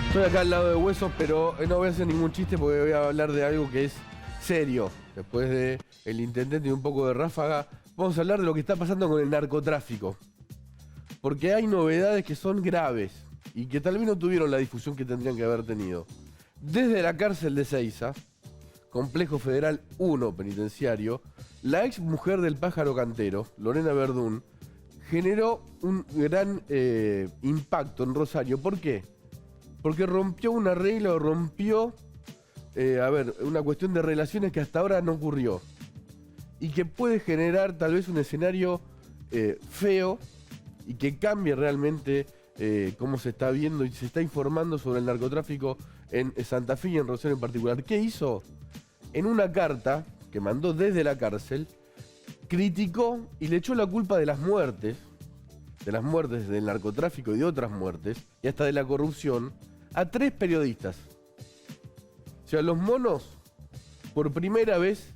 Estoy acá al lado de Huesos, pero no voy a hacer ningún chiste porque voy a hablar de algo que es serio. Después de el intendente y un poco de Ráfaga, vamos a hablar de lo que está pasando con el narcotráfico. Porque hay novedades que son graves y que tal vez no tuvieron la difusión que tendrían que haber tenido. Desde la cárcel de Seiza, Complejo Federal 1 penitenciario, la ex mujer del pájaro cantero, Lorena Verdún, generó un gran impacto en Rosario. ¿Por qué? Porque rompió una regla o rompió, una cuestión de relaciones que hasta ahora no ocurrió. Y que puede generar tal vez un escenario feo y que cambie realmente cómo se está viendo y se está informando sobre el narcotráfico en Santa Fe y en Rosario en particular. ¿Qué hizo? En una carta que mandó desde la cárcel, criticó y le echó la culpa de las muertes del narcotráfico y de otras muertes, y hasta de la corrupción, a 3 periodistas. O sea, los monos, por primera vez,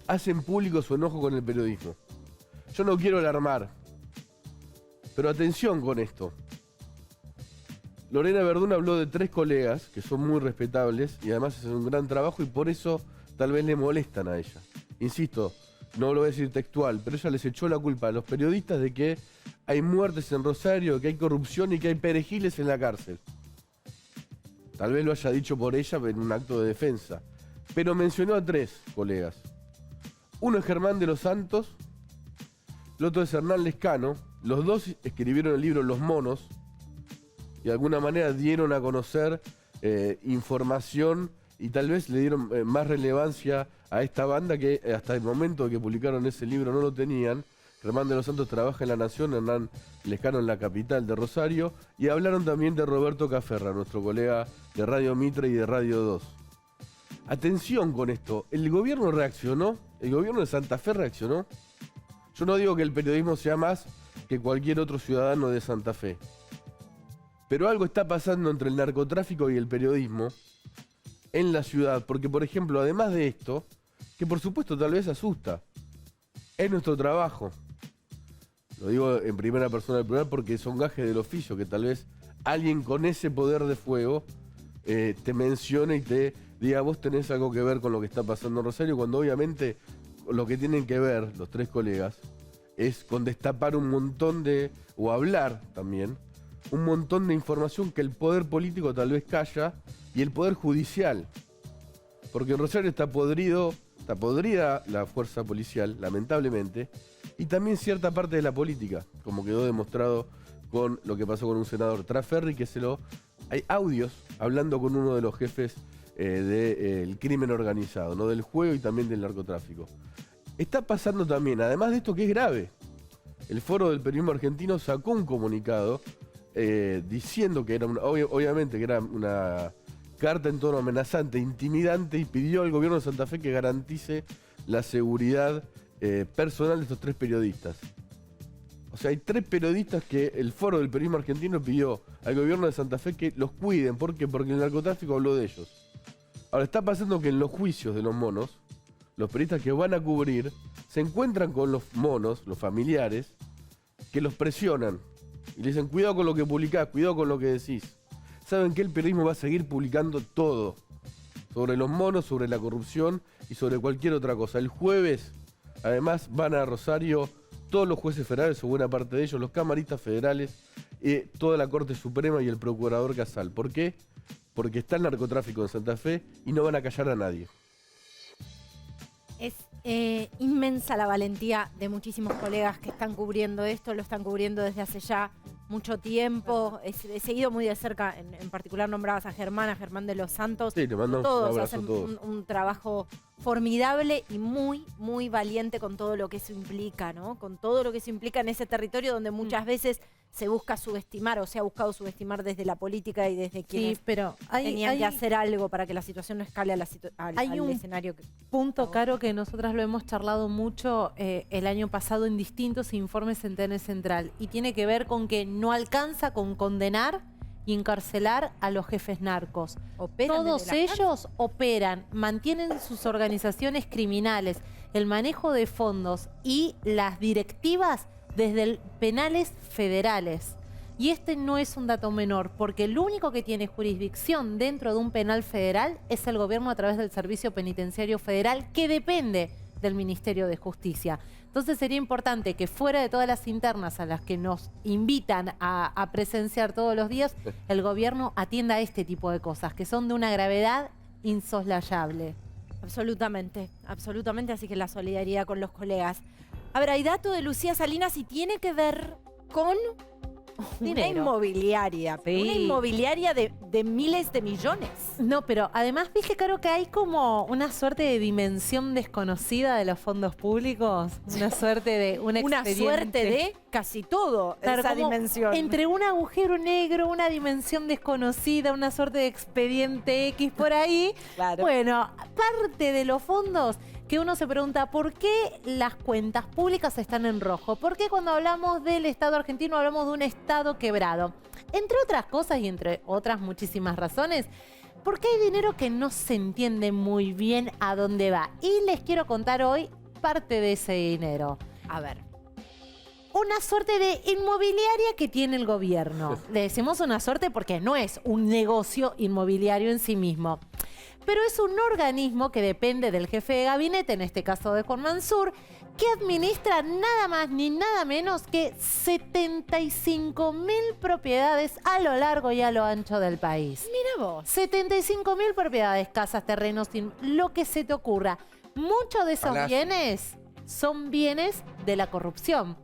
hacen público su enojo con el periodismo. Yo no quiero alarmar, pero atención con esto. Lorena Verdún habló de 3 colegas que son muy respetables y además hacen un gran trabajo y por eso tal vez le molestan a ella. Insisto, no lo voy a decir textual, pero ella les echó la culpa a los periodistas de que hay muertes en Rosario, que hay corrupción y que hay perejiles en la cárcel. Tal vez lo haya dicho por ella en un acto de defensa. Pero mencionó a 3 colegas. Uno es Germán de los Santos, el otro es Hernán Lescano. Los 2 escribieron el libro Los Monos y de alguna manera dieron a conocer información y tal vez le dieron más relevancia a esta banda que hasta el momento que publicaron ese libro no lo tenían. Germán de los Santos trabaja en La Nación, Hernán Lescano en la capital de Rosario, y hablaron también de Roberto Caferra, nuestro colega de Radio Mitre y de Radio 2. Atención con esto, el gobierno reaccionó, el gobierno de Santa Fe reaccionó. Yo no digo que el periodismo sea más que cualquier otro ciudadano de Santa Fe, pero algo está pasando entre el narcotráfico y el periodismo en la ciudad, porque por ejemplo, además de esto, que por supuesto tal vez asusta, es nuestro trabajo. Lo digo en primera persona del plural porque son gajes del oficio, que tal vez alguien con ese poder de fuego te mencione y te diga, vos tenés algo que ver con lo que está pasando en Rosario, cuando obviamente lo que tienen que ver los 3 colegas es con destapar un montón o hablar también, un montón de información que el poder político tal vez calla y el poder judicial. Porque en Rosario está podrida la fuerza policial, lamentablemente, y también cierta parte de la política, como quedó demostrado con lo que pasó con un senador Traferri, que hay audios hablando con uno de los jefes del crimen organizado, ¿no? Del juego y también del narcotráfico. Está pasando también, además de esto que es grave, el Foro del Periodismo Argentino sacó un comunicado diciendo que era obviamente que era una carta en tono amenazante, intimidante, y pidió al gobierno de Santa Fe que garantice la seguridad personal de estos 3 periodistas. O sea, hay 3 periodistas que el Foro del Periodismo Argentino pidió al gobierno de Santa Fe que los cuiden. ¿Por qué? Porque el narcotráfico habló de ellos. Ahora, está pasando que en los juicios de los monos, los periodistas que van a cubrir se encuentran con los monos, los familiares, que los presionan y le dicen: cuidado con lo que publicás, cuidado con lo que decís. Saben que el periodismo va a seguir publicando todo sobre los monos, sobre la corrupción y sobre cualquier otra cosa. El jueves, además, van a Rosario todos los jueces federales, o buena parte de ellos, los camaristas federales, toda la Corte Suprema y el Procurador Casal. ¿Por qué? Porque está el narcotráfico en Santa Fe y no van a callar a nadie. Es inmensa la valentía de muchísimos colegas que están cubriendo esto, lo están cubriendo desde hace ya mucho tiempo. He seguido muy de cerca, en particular nombrabas a Germán de los Santos. Sí, te mandamos todos un abrazo hacen a todos. un trabajo formidable y muy, muy valiente con todo lo que eso implica, ¿no? Con todo lo que eso implica en ese territorio donde muchas veces se busca subestimar, o se ha buscado subestimar desde la política y desde quienes pero tenían que hacer algo para que la situación no escale al escenario. Punto, Caro, que nosotras lo hemos charlado mucho el año pasado en distintos informes en TN Central, y tiene que ver con que no alcanza con condenar y encarcelar a los jefes narcos. Todos ellos operan, mantienen sus organizaciones criminales, el manejo de fondos y las directivas desde penales federales. Y este no es un dato menor, porque el único que tiene jurisdicción dentro de un penal federal es el gobierno a través del Servicio Penitenciario Federal, que depende del Ministerio de Justicia. Entonces sería importante que fuera de todas las internas a las que nos invitan a presenciar todos los días, el gobierno atienda a este tipo de cosas, que son de una gravedad insoslayable. Absolutamente, absolutamente, así que la solidaridad con los colegas. A ver, hay dato de Lucía Salinas y tiene que ver con una inmobiliaria, pero una inmobiliaria de miles de millones. No, pero además, viste, Caro, que hay como una suerte de dimensión desconocida de los fondos públicos, una suerte de un expediente. Una suerte de casi todo, claro, esa dimensión. Entre un agujero negro, una dimensión desconocida, una suerte de expediente X por ahí. Claro. Bueno, parte de los fondos que uno se pregunta, ¿por qué las cuentas públicas están en rojo? ¿Por qué cuando hablamos del Estado argentino hablamos de un Estado quebrado? Entre otras cosas y entre otras muchísimas razones, porque hay dinero que no se entiende muy bien a dónde va. Y les quiero contar hoy parte de ese dinero. A ver. Una suerte de inmobiliaria que tiene el gobierno. Le decimos una suerte porque no es un negocio inmobiliario en sí mismo, pero es un organismo que depende del jefe de gabinete, en este caso de Juan Mansur, que administra nada más ni nada menos que 75.000 propiedades a lo largo y a lo ancho del país. Mira vos. 75.000 propiedades, casas, terrenos, lo que se te ocurra. Muchos de esos bienes son bienes de la corrupción,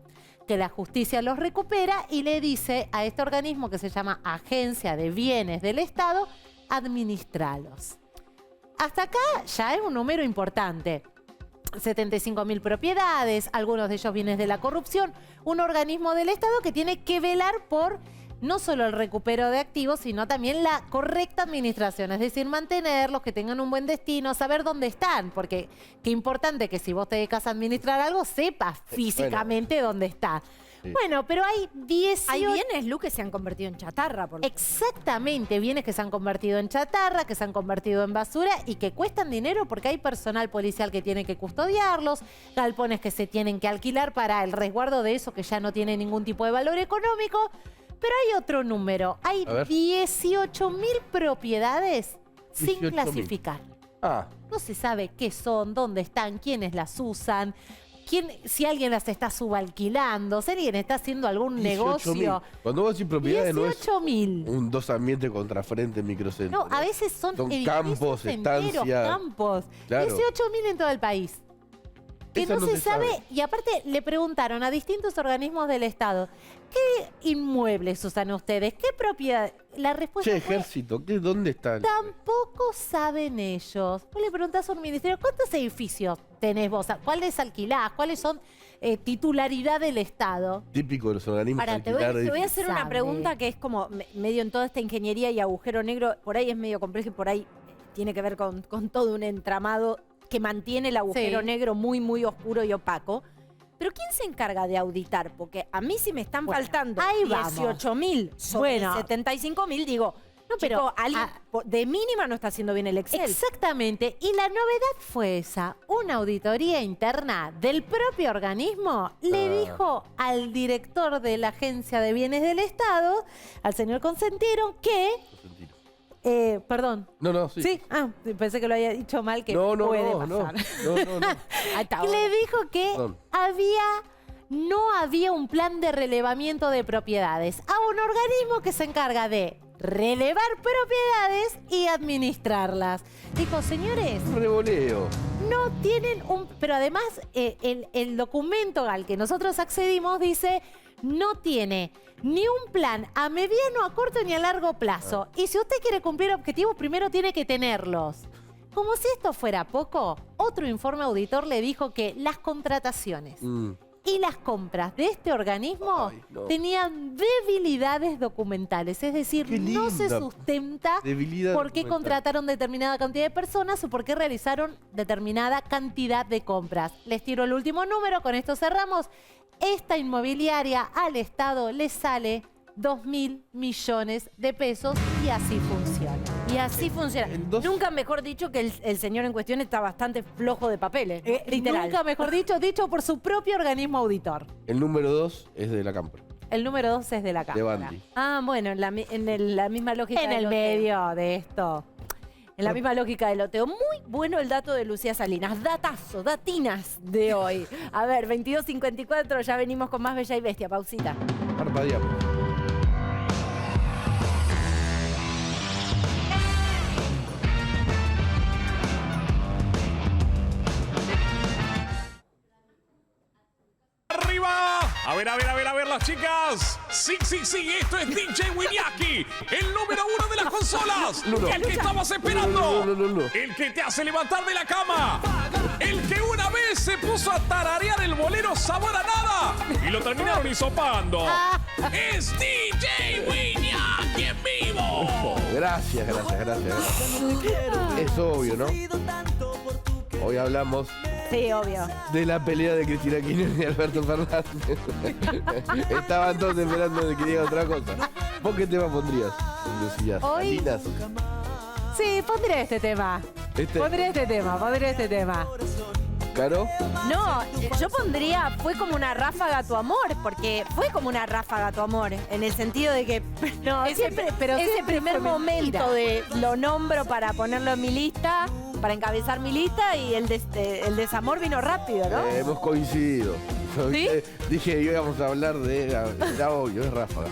que la justicia los recupera y le dice a este organismo que se llama Agencia de Bienes del Estado, administralos. Hasta acá ya es un número importante. 75.000 propiedades, algunos de ellos bienes de la corrupción, un organismo del Estado que tiene que velar por no solo el recupero de activos, sino también la correcta administración, es decir, mantenerlos, que tengan un buen destino, saber dónde están, porque qué importante que si vos te dedicas a administrar algo, sepas físicamente dónde está. Sí. Bueno, pero hay 18... Hay bienes, Lu, que se han convertido en chatarra. Exactamente, bienes que se han convertido en chatarra, que se han convertido en basura y que cuestan dinero porque hay personal policial que tiene que custodiarlos, galpones que se tienen que alquilar para el resguardo de eso que ya no tiene ningún tipo de valor económico. Pero hay otro número, hay 18.000 propiedades sin clasificar. No se sabe qué son, dónde están, quiénes las usan, si alguien las está subalquilando, si alguien está haciendo algún negocio. Cuando vos decís propiedades no es un dos ambientes contrafrente microcentro. No, a veces son campos, estancias. Campos. Claro. 18.000 en todo el país. que Eso no se sabe, y aparte le preguntaron a distintos organismos del Estado, ¿qué inmuebles usan ustedes? ¿Qué propiedad? La respuesta Che, fue, ejército, ¿dónde están? tampoco saben ellos. Vos le preguntás a un ministerio, ¿cuántos edificios tenés vos? ¿Cuáles alquilás? ¿Cuáles son titularidad del Estado? Típico de los organismos. Ahora, te voy a hacer una Sabe. pregunta que es como medio en toda esta ingeniería y agujero negro, por ahí es medio complejo y por ahí tiene que ver con todo un entramado que mantiene el agujero Sí. negro muy, muy oscuro y opaco. Pero ¿quién se encarga de auditar? Porque a mí si me están Bueno, faltando ahí vamos. 18.000 sobre Bueno. 75.000, digo, No, pero, chico, alguien ah, de mínima no está haciendo bien el Excel. Exactamente, y la novedad fue esa. Una auditoría interna del propio organismo le dijo al director de la Agencia de Bienes del Estado, al señor Consentieron, que... perdón. No, sí. ¿Sí? Ah, pensé que lo había dicho mal, que No, puede no. pasar. No. Ahí está, Le dijo que Perdón. no había un plan de relevamiento de propiedades a un organismo que se encarga de relevar propiedades y administrarlas. Dijo, señores, Un revoleo. no tienen un... Pero además, el documento al que nosotros accedimos dice, no tiene ni un plan a mediano, a corto ni a largo plazo. Y si usted quiere cumplir objetivos, primero tiene que tenerlos. Como si esto fuera poco, otro informe auditor le dijo que las contrataciones y las compras de este organismo Ay, no. tenían debilidades documentales. Es decir, Qué no se linda. sustenta Debilidad por qué documental. contrataron determinada cantidad de personas o por qué realizaron determinada cantidad de compras. Les tiro el último número, con esto cerramos. Esta inmobiliaria al Estado le sale 2.000 millones de pesos y así funciona. Y así funciona. En dos- Nunca mejor dicho que el señor en cuestión está bastante flojo de papeles. Literal. Nunca mejor dicho por su propio organismo auditor. El número 2 es de la Cámpora. El número 2 es de la De Cámara. Bandi. Ah, bueno, la misma lógica. En del el loteo. medio de esto. En la misma lógica del loteo. Muy bueno el dato de Lucía Salinas. Datazo, datinas de hoy. A ver, 22:54, ya venimos con más Bella y Bestia. Pausita. Parpadeamos. ¡Arriba! A ver, las chicas. Sí, esto es DJ Winiaki, el número 1 de las consolas. No. El que estabas esperando. No. El que te hace levantar de la cama. El que una vez se puso a tararear el bolero Sabor a Nada y lo terminaron hisopando. Es DJ Winiaki en vivo. Gracias. Es obvio, ¿no? Hoy hablamos Sí, obvio. de la pelea de Cristina Kirchner y Alberto Fernández. Estaban todos esperando de que diga otra cosa. ¿Vos qué tema pondrías, Lucía? Hoy- Salinas. Sí, pondré este tema. Pondré este tema. ¿Caro? No, yo pondría, fue como una ráfaga tu amor, porque fue como una ráfaga tu amor, en el sentido de que No, ese siempre primer fue mentira. momento de lo nombro para ponerlo en mi lista, para encabezar mi lista, y el desamor vino rápido, ¿no? Hemos coincidido. ¿Sí? Dije, íbamos a hablar de... Era obvio, es ráfaga.